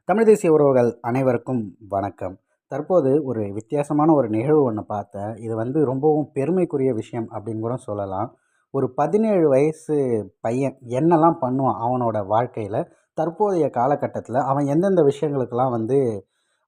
தமிழ் தேசிய உறவுகள் அனைவருக்கும் வணக்கம். தற்போது ஒரு வித்தியாசமான ஒரு நிகழ்வு ஒன்று பார்த்தேன். இது ரொம்பவும் பெருமைக்குரிய விஷயம் அப்படின்னு கூட சொல்லலாம். ஒரு 17 வயசு பையன் என்னெல்லாம் பண்ணுவான் அவனோட வாழ்க்கையில், தற்போதைய காலகட்டத்தில் அவன் எந்தெந்த விஷயங்களுக்கெல்லாம்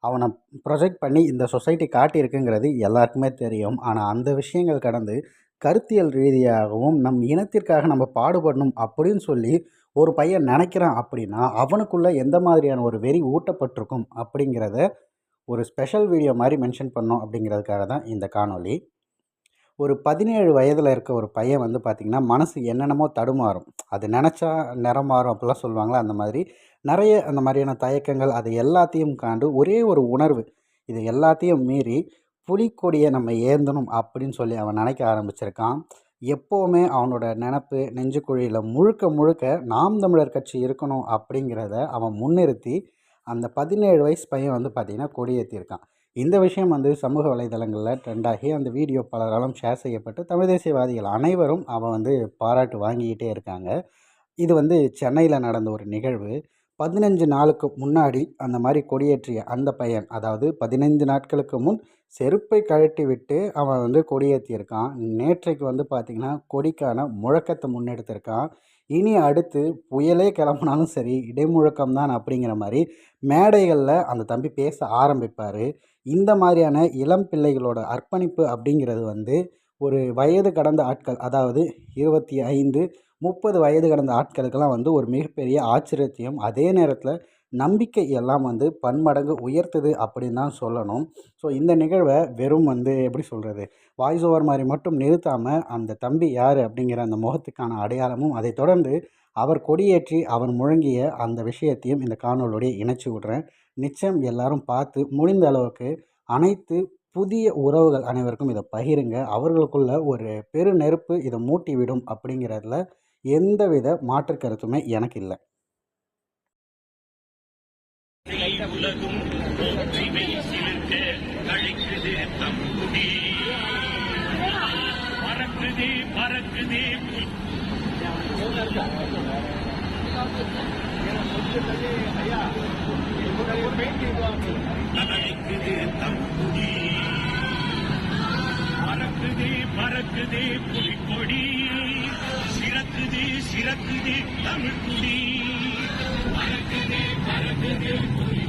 அவனை ப்ரொஜெக்ட் பண்ணி இந்த சொசைட்டி காட்டியிருக்குங்கிறது எல்லாருக்குமே தெரியும். ஆனால் அந்த விஷயங்கள் கடந்து கருத்தியல் ரீதியாகவும் நம் இனத்திற்காக நம்ம பாடுபடணும் அப்படின்னு சொல்லி ஒரு பையன் நினைக்கிறான் அப்படின்னா, அவனுக்குள்ள எந்த மாதிரியான ஒரு வெறி ஊட்டப்பட்டிருக்கும் அப்படிங்கிறத ஒரு ஸ்பெஷல் வீடியோ மாதிரி மென்ஷன் பண்ணோம் அப்படிங்கிறதுக்காக தான் இந்த காணொளி. ஒரு 17 வயதில் இருக்க ஒரு பையன் பார்த்திங்கன்னா, மனசு என்னென்னமோ தடுமாறும். அது நினச்சா நிறம் மாறும் அப்படிலாம் சொல்லுவாங்களே, அந்த மாதிரி நிறைய அந்த மாதிரியான தயக்கங்கள் அது எல்லாத்தையும் காண்டு ஒரே ஒரு உணர்வு, இது எல்லாத்தையும் மீறி புலிக்கொடியை நம்ம ஏந்தணும் அப்படின்னு சொல்லி அவன் நினைக்க ஆரம்பிச்சிருக்கான். எப்போவுமே அவனோட நினப்பு நெஞ்சுக்குழியில் முழுக்க முழுக்க நாம் தமிழர் கட்சி இருக்கணும் அப்படிங்கிறத அவன் முன்னிறுத்தி அந்த 17 வயசு பையன் பார்த்திங்கன்னா கொடியேற்றியிருக்கான். இந்த விஷயம் சமூக வலைதளங்களில் ட்ரெண்டாகி அந்த வீடியோ பலராலும் ஷேர் செய்யப்பட்டு தமிழ் தேசியவாதிகள் அனைவரும் அவன் பாராட்டு வாங்கிக்கிட்டே இருக்காங்க. இது சென்னையில் நடந்த ஒரு நிகழ்வு. 15 நாளுக்கு முன்னாடி அந்த மாதிரி கொடியேற்றிய அந்த பையன், அதாவது 15 நாட்களுக்கு முன் செருப்பை கழட்டி விட்டு அவன் கொடியேற்றியிருக்கான். நேற்றைக்கு பார்த்திங்கன்னா கொடிக்கான முழக்கத்தை முன்னெடுத்திருக்கான். இனி அடுத்து புயலே கிளம்புனாலும் சரி இடைமுழக்கம்தான் அப்படிங்கிற மாதிரி மேடைகளில் அந்த தம்பி பேச ஆரம்பிப்பார். இந்த மாதிரியான இளம் பிள்ளைகளோட அர்ப்பணிப்பு அப்படிங்கிறது ஒரு வயது கடந்த ஆட்கள், அதாவது 25 30 வயது கடந்த ஆட்களுக்கெல்லாம் ஒரு மிகப்பெரிய ஆச்சரியத்தையும் அதே நேரத்தில் நம்பிக்கை எல்லாம் பன்மடங்கு உயர்த்துது அப்படின்னு தான் சொல்லணும். ஸோ இந்த நிகழ்வை வெறும் எப்படி சொல்கிறது, வாய்ஸ் ஓவர் மாதிரி மட்டும் நிறுத்தாமல் அந்த தம்பி யார் அப்படிங்கிற அந்த முகத்துக்கான அடையாளமும் அதை தொடர்ந்து அவர் கொடியேற்றி அவர் முழங்கிய அந்த விஷயத்தையும் இந்த காணொலியோடு இணைச்சி விட்றேன். நிச்சயம் எல்லாரும் பார்த்து முடிந்த அளவுக்கு அனைத்து புதிய உறவுகள் அனைவருக்கும் இதை பகிருங்க. அவர்களுக்குள்ள ஒரு பெரு நெருப்பு இதை மூட்டிவிடும் அப்படிங்கிறதுல எந்தவித மாற்று கருத்துமே எனக்கு இல்லை. பறக்குதே புலிக்கொடி, சிறக்குதே சிறக்குதே தமிழ் குடி, பறக்குதே பறக்குதே புலி.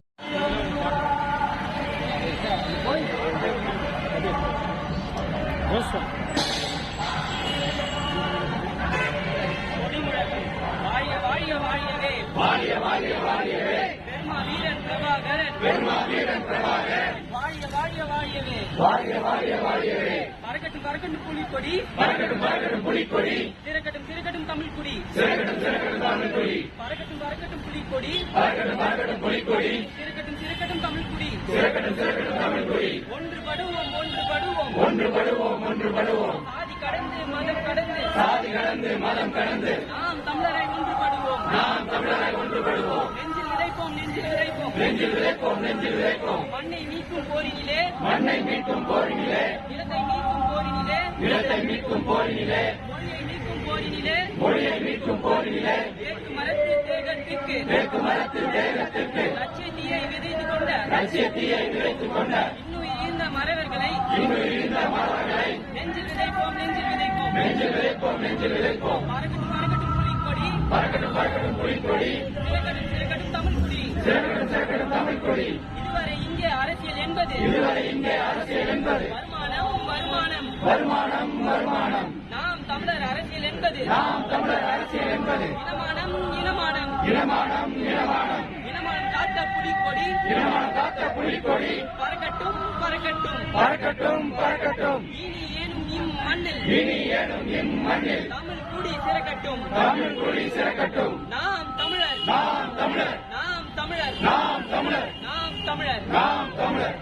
வாழிய வாழிய வாழியவே, வாழிய வாழிய வாழியவே, பெருமா வீரன் பிரபாகரன், பெருமா வீரன் பிரபாகரன், வாழிய வாழிய வாழியவே, வாழிய வாழிய வாழியவே, பறக்கட்டும் பறக்கட்டும் புலிக்கொடி, பறக்கட்டும் பறக்கட்டும் புலிக்கொடி, சிறக்கட்டும் சிறக்கட்டும் தமிழ் குடி, சிறக்கட்டும் சிறக்கட்டும் தமிழ் குடி, பறக்கட்டும் பறக்கட்டும் புலிக்கொடி, பறக்கட்டும் பறக்கட்டும் புலிக்கொடி, சிறக்கட்டும் சிறக்கட்டும் தமிழ் குடி, சிறக்கட்டும் சிறக்கட்டும் தமிழ் குடி, ஒன்றுபடுவோம் ஒன்றுபடுவோம் ஒன்றுபடுவோம் ஒன்றுபடுவோம், சாதி கடந்து மதம் கடந்து, சாதி கடந்து மதம் கடந்து, நாம் தமிழரை ஒன்றுபடுவோம், நாம் தமிழரை ஒன்றுபடுவோம், நெஞ்சில் விதைப்போம் நெஞ்சில் விதைப்போம், நெஞ்சில் விதைப்போம் நெஞ்சில் விதைப்போம், மண்ணை மீட்கும் போரினிலே, மண்ணை மீட்கும் போரினிலே, நிலத்தை மீட்கும் போரினிலே, நிலத்தை மீட்கும் போரினிலே, மொழியை மீட்கும் போரினிலே, மொழியை மீட்கும் போரினிலே, வேக்கு மரத்து தேகத்திற்கு, வேக்கு மரத்து தேகத்திற்கு, லட்சியத்தீயை விதைத்துக் கொண்ட, லட்சியத்தீயை விதைத்துக் கொண்ட, இன்னுயிர் ஈர்ந்த மறவர்களை, இன்னுயிர் ஈர்ந்த மறவர்களை, நெஞ்சில் விதைப்போம் நெஞ்சில் விதைப்போம், நெஞ்சில் விதைப்போம் நெஞ்சில் விதைப்போம், பறக்கட்டும் பறக்கட்டும் புலிக்கொடி, பறக்கட்டும் பறக்கட்டும் புலிக்கொடி, சிறக்கட்டும் சிறக்கட்டும் தமிழ் குடி, சிறக்கட்டும் சிறக்கட்டும் தமிழ் குடி, இதுவரை இங்கே அரசியல் என்பது, இதுவரை இங்கே அரசியல் என்பது, வருமானம் வருமானம் வருமானம் வருமானம், நாம் தமிழர் அரசியல் என்பது, நாம் தமிழர் அரசியல் என்பது, இனமானம் இனமானம் இனமானம் இனமானம், இனமானம் காத்த புலிக்கொடி, இனமானம் காத்த புலிக்கொடி, பறக்கட்டும் பறக்கட்டும் பறக்கட்டும் பறக்கட்டும், இனி ஏனும் இம்மண்ணில், இனி ஏனும் இம்மண்ணில், தமிழ் குடி சிறக்கட்டும், தமிழ் குடி சிறக்கட்டும், நாம் தமிழர், நாம் தமிழர், நாம் தமிழர், நாம் தமிழர், நாம் தமிழர், நாம் தமிழர்.